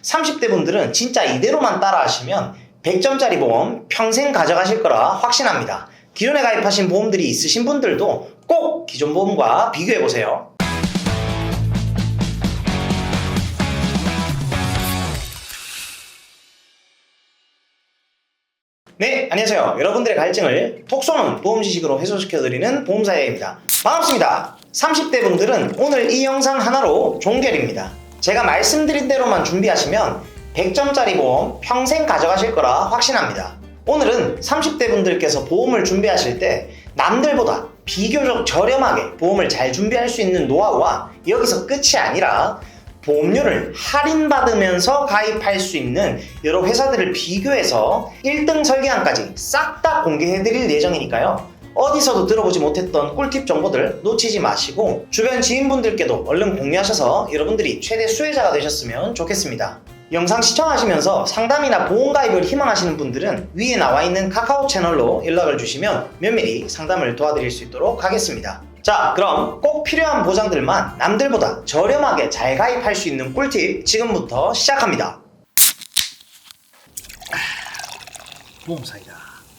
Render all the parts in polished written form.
30대 분들은 진짜 이대로만 따라 하시면 100점짜리 보험 평생 가져가실 거라 확신합니다. 기존에 가입하신 보험들이 있으신 분들도 꼭 기존 보험과 비교해보세요. 네, 안녕하세요. 여러분들의 갈증을 톡 쏘는 보험 지식으로 해소시켜드리는 보험사예입니다. 반갑습니다. 30대 분들은 오늘 이 영상 하나로 종결입니다. 제가 말씀드린 대로만 준비하시면 100점짜리 보험 평생 가져가실 거라 확신합니다. 오늘은 30대 분들께서 보험을 준비하실 때 남들보다 비교적 저렴하게 보험을 잘 준비할 수 있는 노하우와 여기서 끝이 아니라 보험료를 할인받으면서 가입할 수 있는 여러 회사들을 비교해서 1등 설계안까지 싹 다 공개해드릴 예정이니까요. 어디서도 들어보지 못했던 꿀팁 정보들 놓치지 마시고 주변 지인분들께도 얼른 공유하셔서 여러분들이 최대 수혜자가 되셨으면 좋겠습니다. 영상 시청하시면서 상담이나 보험 가입을 희망하시는 분들은 위에 나와 있는 카카오 채널로 연락을 주시면 면밀히 상담을 도와드릴 수 있도록 하겠습니다. 자, 그럼 꼭 필요한 보장들만 남들보다 저렴하게 잘 가입할 수 있는 꿀팁 지금부터 시작합니다. 보험사이다.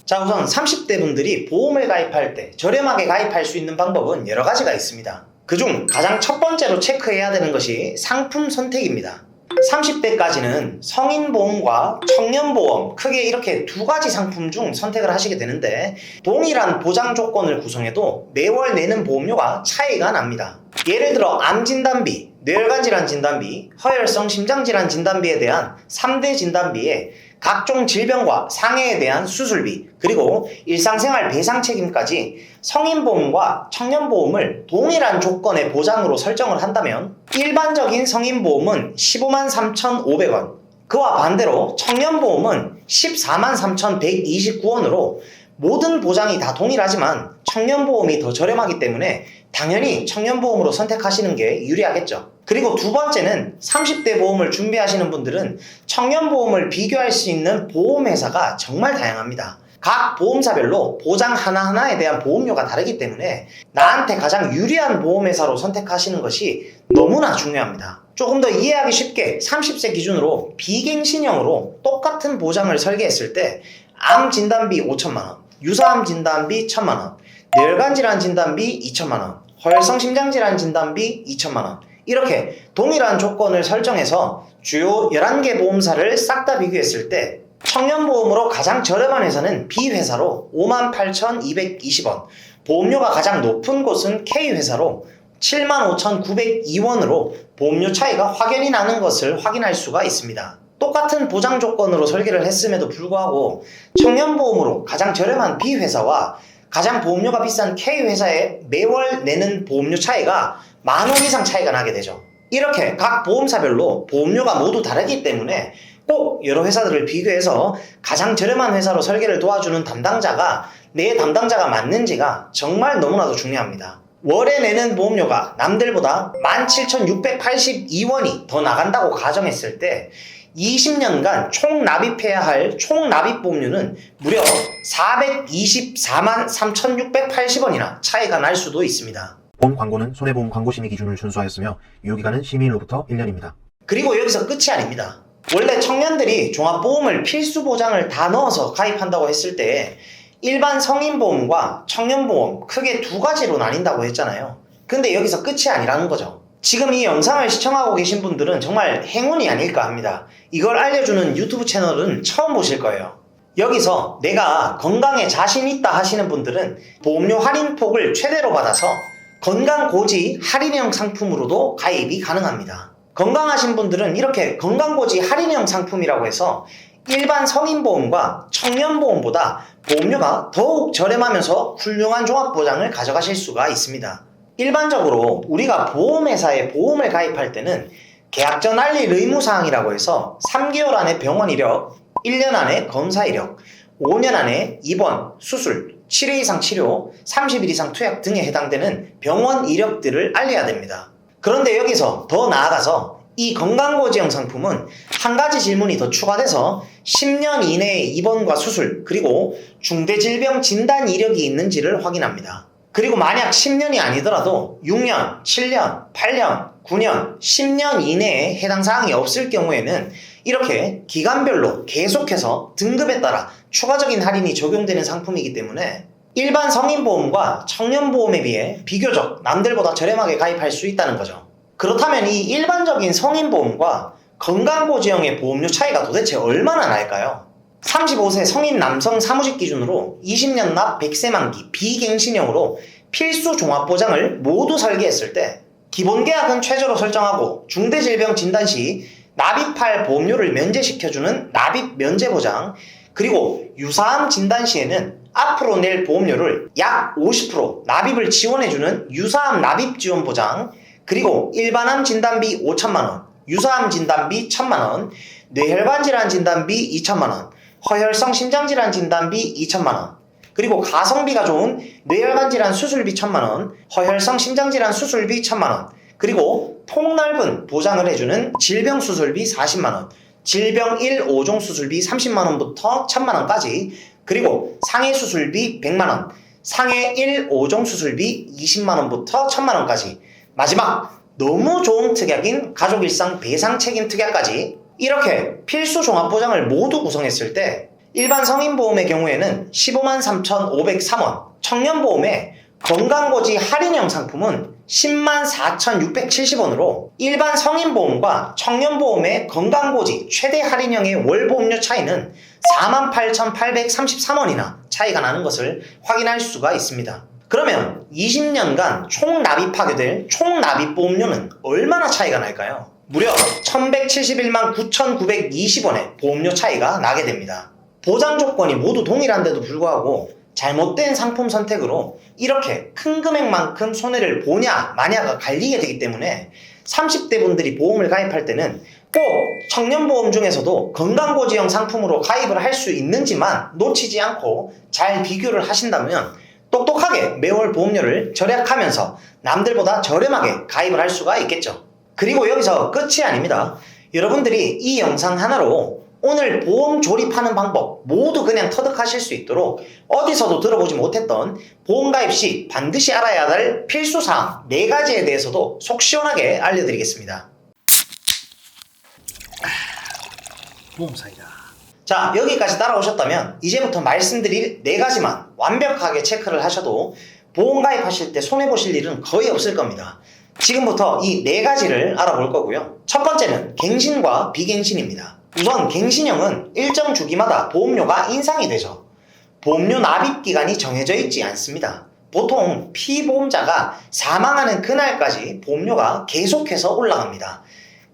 자, 우선 30대 분들이 보험을 가입할 때 저렴하게 가입할 수 있는 방법은 여러 가지가 있습니다. 그중 가장 첫 번째로 체크해야 되는 것이 상품 선택입니다. 30대까지는 성인보험과 청년보험 크게 이렇게 두 가지 상품 중 선택을 하시게 되는데 동일한 보장 조건을 구성해도 매월 내는 보험료가 차이가 납니다. 예를 들어 암진단비, 뇌혈관 질환 진단비, 허혈성 심장질환 진단비에 대한 3대 진단비에 각종 질병과 상해에 대한 수술비, 그리고 일상생활 배상 책임까지 성인보험과 청년보험을 동일한 조건의 보장으로 설정을 한다면 일반적인 성인보험은 15만 3,500원, 그와 반대로 청년보험은 14만 3,129원으로 모든 보장이 다 동일하지만 청년보험이 더 저렴하기 때문에 당연히 청년보험으로 선택하시는 게 유리하겠죠. 그리고 두 번째는 30대 보험을 준비하시는 분들은 청년보험을 비교할 수 있는 보험회사가 정말 다양합니다. 각 보험사별로 보장 하나하나에 대한 보험료가 다르기 때문에 나한테 가장 유리한 보험회사로 선택하시는 것이 너무나 중요합니다. 조금 더 이해하기 쉽게 30세 기준으로 비갱신형으로 똑같은 보장을 설계했을 때 암 진단비 5천만원, 유사암 진단비 1,000만원, 뇌혈관 질환 진단비 2천만원, 허혈성 심장질환 진단비 2천만원, 이렇게 동일한 조건을 설정해서 주요 11개 보험사를 싹 다 비교했을 때 청년보험으로 가장 저렴한 회사는 B회사로 58,220원, 보험료가 가장 높은 곳은 K회사로 75,902원으로 보험료 차이가 확연히 나는 것을 확인할 수가 있습니다. 똑같은 보장 조건으로 설계를 했음에도 불구하고 청년보험으로 가장 저렴한 B회사와 가장 보험료가 비싼 K회사의 매월 내는 보험료 차이가 10,000원 이상 차이가 나게 되죠. 이렇게 각 보험사별로 보험료가 모두 다르기 때문에 꼭 여러 회사들을 비교해서 가장 저렴한 회사로 설계를 도와주는 담당자가 내 담당자가 맞는지가 정말 너무나도 중요합니다. 월에 내는 보험료가 남들보다 17,682원이 더 나간다고 가정했을 때 20년간 총 납입해야 할 총 납입 보험료는 무려 424만 3,680원이나 차이가 날 수도 있습니다. 본 광고는 손해보험 광고심의 기준을 준수하였으며 유효기간은 심의일로부터 1년입니다. 그리고 여기서 끝이 아닙니다. 원래 청년들이 종합보험을 필수 보장을 다 넣어서 가입한다고 했을 때 일반 성인보험과 청년보험 크게 두 가지로 나뉜다고 했잖아요. 근데 여기서 끝이 아니라는 거죠. 지금 이 영상을 시청하고 계신 분들은 정말 행운이 아닐까 합니다. 이걸 알려주는 유튜브 채널은 처음 보실 거예요. 여기서 내가 건강에 자신 있다 하시는 분들은 보험료 할인폭을 최대로 받아서 건강고지 할인형 상품으로도 가입이 가능합니다. 건강하신 분들은 이렇게 건강고지 할인형 상품이라고 해서 일반 성인보험과 청년보험보다 보험료가 더욱 저렴하면서 훌륭한 종합보장을 가져가실 수가 있습니다. 일반적으로 우리가 보험회사에 보험을 가입할 때는 계약 전 알릴 의무사항이라고 해서 3개월 안에 병원 이력, 1년 안에 검사 이력, 5년 안에 입원, 수술, 7회 이상 치료, 30일 이상 투약 등에 해당되는 병원 이력들을 알려야 됩니다. 그런데 여기서 더 나아가서 이 건강고지형 상품은 한 가지 질문이 더 추가돼서 10년 이내의 입원과 수술, 그리고 중대질병 진단 이력이 있는지를 확인합니다. 그리고 만약 10년이 아니더라도 6년, 7년, 8년, 9년, 10년 이내에 해당 사항이 없을 경우에는 이렇게 기간별로 계속해서 등급에 따라 추가적인 할인이 적용되는 상품이기 때문에 일반 성인보험과 청년보험에 비해 비교적 남들보다 저렴하게 가입할 수 있다는 거죠. 그렇다면 이 일반적인 성인보험과 건강고지형의 보험료 차이가 도대체 얼마나 날까요? 35세 성인 남성 사무직 기준으로 20년 납 100세 만기 비갱신형으로 필수 종합보장을 모두 설계했을 때 기본 계약은 최저로 설정하고 중대질병 진단 시 납입할 보험료를 면제시켜주는 납입 면제 보장, 그리고 유사암 진단 시에는 앞으로 낼 보험료를 약 50% 납입을 지원해주는 유사암 납입 지원 보장, 그리고 일반암 진단비 5천만원, 유사암 진단비 1천만원, 뇌혈관 질환 진단비 2천만원, 허혈성 심장질환 진단비 2천만원, 그리고 가성비가 좋은 뇌혈관 질환 수술비 1천만원, 허혈성 심장질환 수술비 1천만원, 그리고 폭넓은 보장을 해주는 질병 수술비 40만원, 질병 1, 5종 수술비 30만원부터 1000만원까지, 그리고 상해 수술비 100만원, 상해 1, 5종 수술비 20만원부터 1000만원까지, 마지막 너무 좋은 특약인 가족일상 배상책임 특약까지, 이렇게 필수 종합보장을 모두 구성했을 때 일반 성인보험의 경우에는 153,503원, 청년보험의 건강고지 할인형 상품은 104,670원으로 일반 성인보험과 청년보험의 건강고지 최대 할인형의 월보험료 차이는 48,833원이나 차이가 나는 것을 확인할 수가 있습니다. 그러면 20년간 총 납입하게 될 총 납입보험료는 얼마나 차이가 날까요? 무려 1171만 9,920원의 보험료 차이가 나게 됩니다. 보장 조건이 모두 동일한데도 불구하고 잘못된 상품 선택으로 이렇게 큰 금액만큼 손해를 보냐 마냐가 갈리게 되기 때문에 30대 분들이 보험을 가입할 때는 꼭 청년보험 중에서도 건강고지형 상품으로 가입을 할 수 있는지만 놓치지 않고 잘 비교를 하신다면 똑똑하게 매월 보험료를 절약하면서 남들보다 저렴하게 가입을 할 수가 있겠죠. 그리고 여기서 끝이 아닙니다. 여러분들이 이 영상 하나로 오늘 보험 조립하는 방법 모두 그냥 터득하실 수 있도록 어디서도 들어보지 못했던 보험 가입 시 반드시 알아야 할 필수사항 4가지에 대해서도 속 시원하게 알려드리겠습니다. 보험사이다. 자, 여기까지 따라오셨다면 이제부터 말씀드릴 4가지만 완벽하게 체크를 하셔도 보험 가입하실 때 손해보실 일은 거의 없을 겁니다. 지금부터 이 4가지를 알아볼 거고요. 첫 번째는 갱신과 비갱신입니다. 우선 갱신형은 일정 주기마다 보험료가 인상이 되죠. 보험료 납입 기간이 정해져 있지 않습니다. 보통 피보험자가 사망하는 그날까지 보험료가 계속해서 올라갑니다.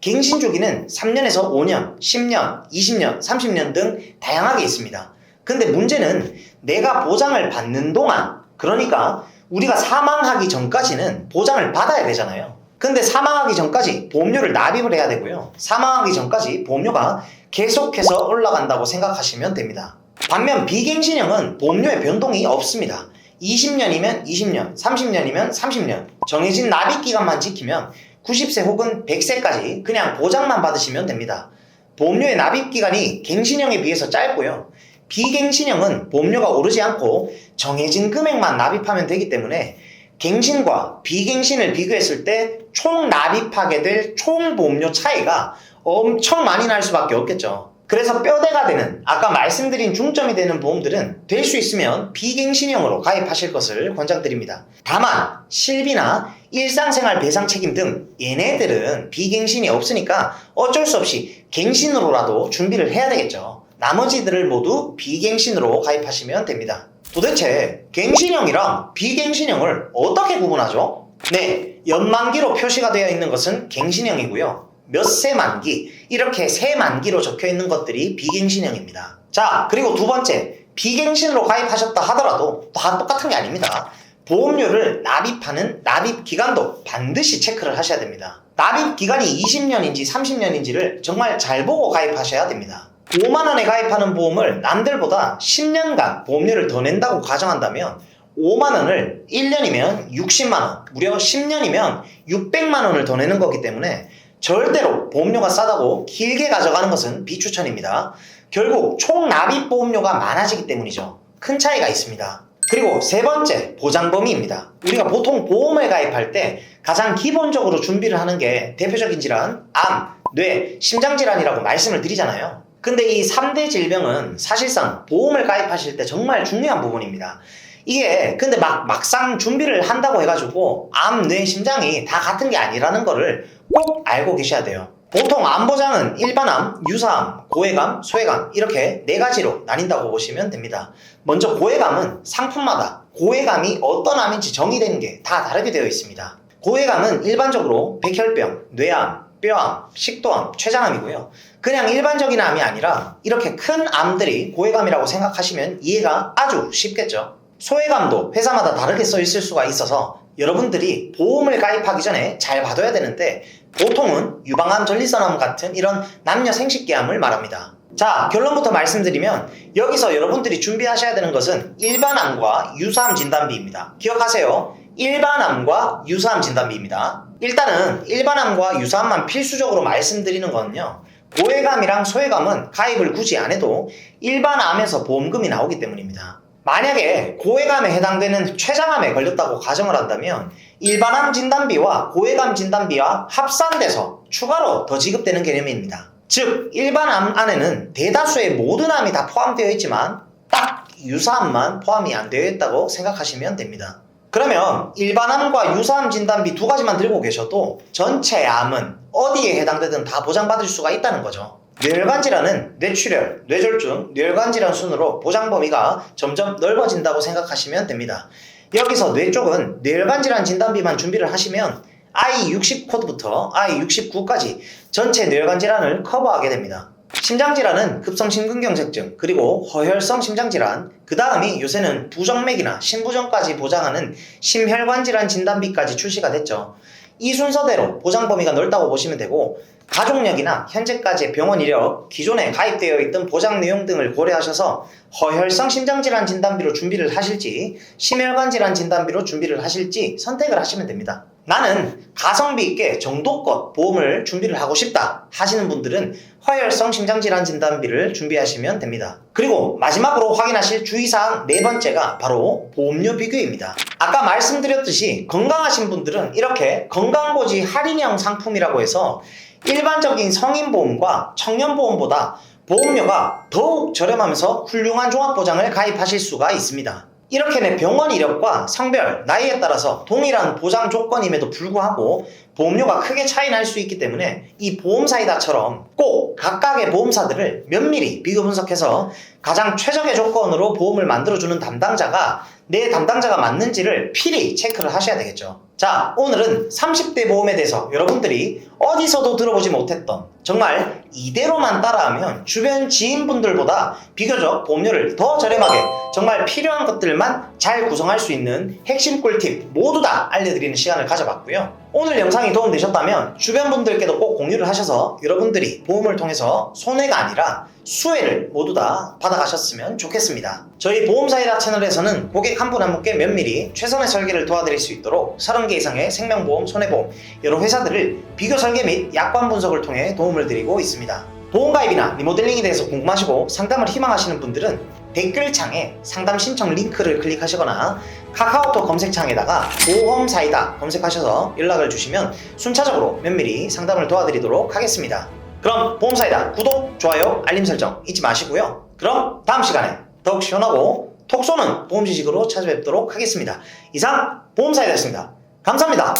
갱신 주기는 3년에서 5년, 10년, 20년, 30년 등 다양하게 있습니다. 근데 문제는 내가 보장을 받는 동안, 그러니까 우리가 사망하기 전까지는 보장을 받아야 되잖아요. 근데 사망하기 전까지 보험료를 납입을 해야 되고요. 사망하기 전까지 보험료가 계속해서 올라간다고 생각하시면 됩니다. 반면 비갱신형은 보험료의 변동이 없습니다. 20년이면 20년, 30년이면 30년, 정해진 납입 기간만 지키면 90세 혹은 100세까지 그냥 보장만 받으시면 됩니다. 보험료의 납입 기간이 갱신형에 비해서 짧고요. 비갱신형은 보험료가 오르지 않고 정해진 금액만 납입하면 되기 때문에 갱신과 비갱신을 비교했을 때 총 납입하게 될 총 보험료 차이가 엄청 많이 날 수밖에 없겠죠. 그래서 뼈대가 되는, 아까 말씀드린 중점이 되는 보험들은 될 수 있으면 비갱신형으로 가입하실 것을 권장드립니다. 다만 실비나 일상생활 배상 책임 등 얘네들은 비갱신이 없으니까 어쩔 수 없이 갱신으로라도 준비를 해야 되겠죠. 나머지들을 모두 비갱신으로 가입하시면 됩니다. 도대체 갱신형이랑 비갱신형을 어떻게 구분하죠? 네, 연만기로 표시가 되어 있는 것은 갱신형이고요. 몇 세 만기, 이렇게 세 만기로 적혀 있는 것들이 비갱신형입니다. 자, 그리고 두 번째, 비갱신으로 가입하셨다 하더라도 다 똑같은 게 아닙니다. 보험료를 납입하는 납입 기간도 반드시 체크를 하셔야 됩니다. 납입 기간이 20년인지 30년인지를 정말 잘 보고 가입하셔야 됩니다. 5만원에 가입하는 보험을 남들보다 10년간 보험료를 더 낸다고 가정한다면 5만원을 1년이면 60만원, 무려 10년이면 600만원을 더 내는 거기 때문에 절대로 보험료가 싸다고 길게 가져가는 것은 비추천입니다. 결국 총 납입 보험료가 많아지기 때문이죠. 큰 차이가 있습니다. 그리고 세 번째, 보장 범위입니다. 우리가 보통 보험을 가입할 때 가장 기본적으로 준비를 하는 게 대표적인 질환, 암, 뇌, 심장질환이라고 말씀을 드리잖아요. 근데 이 3대 질병은 사실상 보험을 가입하실 때 정말 중요한 부분입니다. 이게 근데 막상 준비를 한다고 해가지고 암, 뇌, 심장이 다 같은 게 아니라는 거를 꼭 알고 계셔야 돼요. 보통 암보장은 일반암, 유사암, 고해감, 소해감 이렇게 4가지로 나뉜다고 보시면 됩니다. 먼저 고해감은 상품마다 고해감이 어떤 암인지 정의되는 게 다 다르게 되어 있습니다. 고해감은 일반적으로 백혈병, 뇌암, 뼈암, 식도암, 췌장암이고요. 그냥 일반적인 암이 아니라 이렇게 큰 암들이 고해감이라고 생각하시면 이해가 아주 쉽겠죠. 소해감도 회사마다 다르게 써 있을 수가 있어서 여러분들이 보험을 가입하기 전에 잘 봐둬야 되는데 보통은 유방암, 전립선암 같은 이런 남녀 생식기암을 말합니다. 자, 결론부터 말씀드리면 여기서 여러분들이 준비하셔야 되는 것은 일반암과 유사암 진단비입니다. 기억하세요. 일반암과 유사암 진단비입니다. 일단은 일반암과 유사암만 필수적으로 말씀드리는 거는요. 고해감이랑 소해감은 가입을 굳이 안 해도 일반암에서 보험금이 나오기 때문입니다. 만약에 고해감에 해당되는 췌장암에 걸렸다고 가정을 한다면 일반암 진단비와 고해감 진단비와 합산돼서 추가로 더 지급되는 개념입니다. 즉 일반암 안에는 대다수의 모든 암이 다 포함되어 있지만 딱 유사암만 포함이 안 되어 있다고 생각하시면 됩니다. 그러면 일반암과 유사암 진단비 2가지만 들고 계셔도 전체 암은 어디에 해당되든 다 보장받을 수가 있다는 거죠. 뇌혈관 질환은 뇌출혈, 뇌졸중, 뇌혈관 질환 순으로 보장 범위가 점점 넓어진다고 생각하시면 됩니다. 여기서 뇌 쪽은 뇌혈관 질환 진단비만 준비를 하시면 I60 코드부터 I69까지 전체 뇌혈관 질환을 커버하게 됩니다. 심장질환은 급성심근경색증, 그리고 허혈성 심장질환, 그 다음이 요새는 부정맥이나 심부전까지 보장하는 심혈관질환 진단비까지 출시가 됐죠. 이 순서대로 보장 범위가 넓다고 보시면 되고 가족력이나 현재까지의 병원 이력, 기존에 가입되어 있던 보장 내용 등을 고려하셔서 허혈성 심장질환 진단비로 준비를 하실지 심혈관 질환 진단비로 준비를 하실지 선택을 하시면 됩니다. 나는 가성비 있게 정도껏 보험을 준비를 하고 싶다 하시는 분들은 허혈성 심장질환 진단비를 준비하시면 됩니다. 그리고 마지막으로 확인하실 주의사항 4번째가 바로 보험료 비교입니다. 아까 말씀드렸듯이 건강하신 분들은 이렇게 건강고지 할인형 상품이라고 해서 일반적인 성인보험과 청년보험보다 보험료가 더욱 저렴하면서 훌륭한 종합보장을 가입하실 수가 있습니다. 이렇게 내 병원 이력과 성별, 나이에 따라서 동일한 보장 조건임에도 불구하고 보험료가 크게 차이 날 수 있기 때문에 이 보험사이다처럼 꼭 각각의 보험사들을 면밀히 비교 분석해서 가장 최적의 조건으로 보험을 만들어주는 담당자가 내 담당자가 맞는지를 필히 체크를 하셔야 되겠죠. 자, 오늘은 30대 보험에 대해서 여러분들이 어디서도 들어보지 못했던 정말 이대로만 따라하면 주변 지인분들보다 비교적 보험료를 더 저렴하게 정말 필요한 것들만 잘 구성할 수 있는 핵심 꿀팁 모두 다 알려드리는 시간을 가져봤고요. 오늘 영상이 도움되셨다면 주변 분들께도 꼭 공유를 하셔서 여러분들이 보험을 통해서 손해가 아니라 수혜를 모두 다 받아가셨으면 좋겠습니다. 저희 보험사이다 채널에서는 고객 한 분 한 분께 면밀히 최선의 설계를 도와드릴 수 있도록 30개 이상의 생명보험, 손해보험, 여러 회사들을 비교 설계 및 약관 분석을 통해 도움을 드리고 있습니다. 보험가입이나 리모델링에 대해서 궁금하시고 상담을 희망하시는 분들은 댓글창에 상담 신청 링크를 클릭하시거나 카카오톡 검색창에다가 보험사이다 검색하셔서 연락을 주시면 순차적으로 면밀히 상담을 도와드리도록 하겠습니다. 그럼 보험사이다 구독, 좋아요, 알림 설정 잊지 마시고요. 그럼 다음 시간에 더욱 시원하고 톡 쏘는 보험 지식으로 찾아뵙도록 하겠습니다. 이상 보험사이다였습니다. 감사합니다.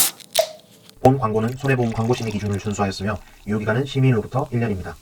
본 광고는 손해보험 광고심의 기준을 준수하였으며 유효기간은 시민으로부터 1년입니다.